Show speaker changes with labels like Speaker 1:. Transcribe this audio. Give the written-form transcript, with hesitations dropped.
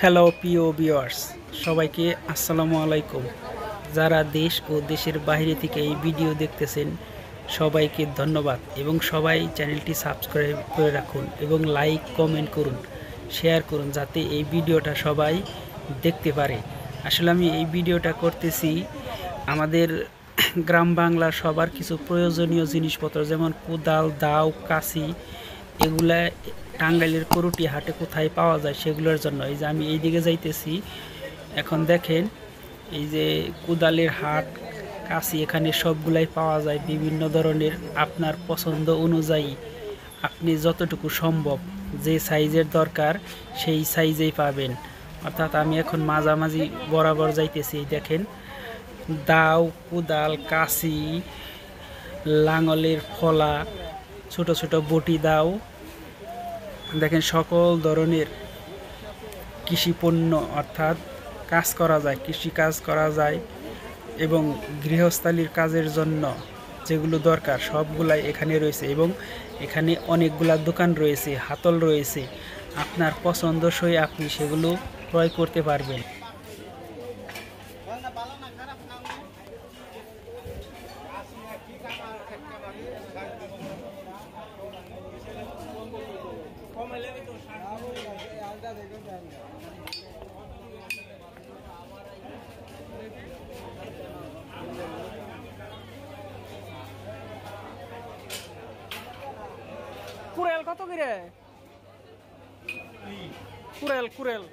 Speaker 1: Hello প্রিয় viewers, সবাইকে আসসালামু আলাইকুম। যারা দেশ ও দেশের বাইরে থেকে এই ভিডিও দেখতেছেন সবাইকে ধন্যবাদ এবং সবাই চ্যানেলটি সাবস্ক্রাইব করে রাখুন এবং লাইক কমেন্ট করুন, শেয়ার করুন যাতে এই ভিডিওটা সবাই দেখতে পারে। আসলে আমি এই ভিডিওটা করতেছি আমাদের গ্রাম বাংলার সবার কিছু প্রয়োজনীয় জিনিসপত্র যেমন কোদাল, দাও, কাঁচি, এগুলা টাঙ্গাইলের করুটি হাটে কোথায় পাওয়া যায় সেগুলোর জন্য। এই যে আমি এই দিকে যাইতেছি, এখন দেখেন এই যে কোদালের হাট, কাঁচি এখানে সবগুলাই পাওয়া যায় বিভিন্ন ধরনের। আপনার পছন্দ অনুযায়ী আপনি যতটুকু সম্ভব যে সাইজের দরকার সেই সাইজেই পাবেন। অর্থাৎ আমি এখন মাঝামাঝি বরাবর যাইতেছি। দেখেন দাও, কোদাল, কাঁচি, লাঙলের ফলা, ছোট ছোট বটি দাও, দেখেন সকল ধরনের কৃষি পণ্য, অর্থাৎ কাজ করা যায়, কৃষি কাজ করা যায় এবং গৃহস্থালির কাজের জন্য যেগুলো দরকার সবগুলাই এখানে রয়েছে এবং এখানে অনেকগুলা দোকান রয়েছে, হাতল রয়েছে। আপনার পছন্দসই আপনি সেগুলো ক্রয় করতে পারবেন। কুড়েল কত করে? কুড়েল কুড়েল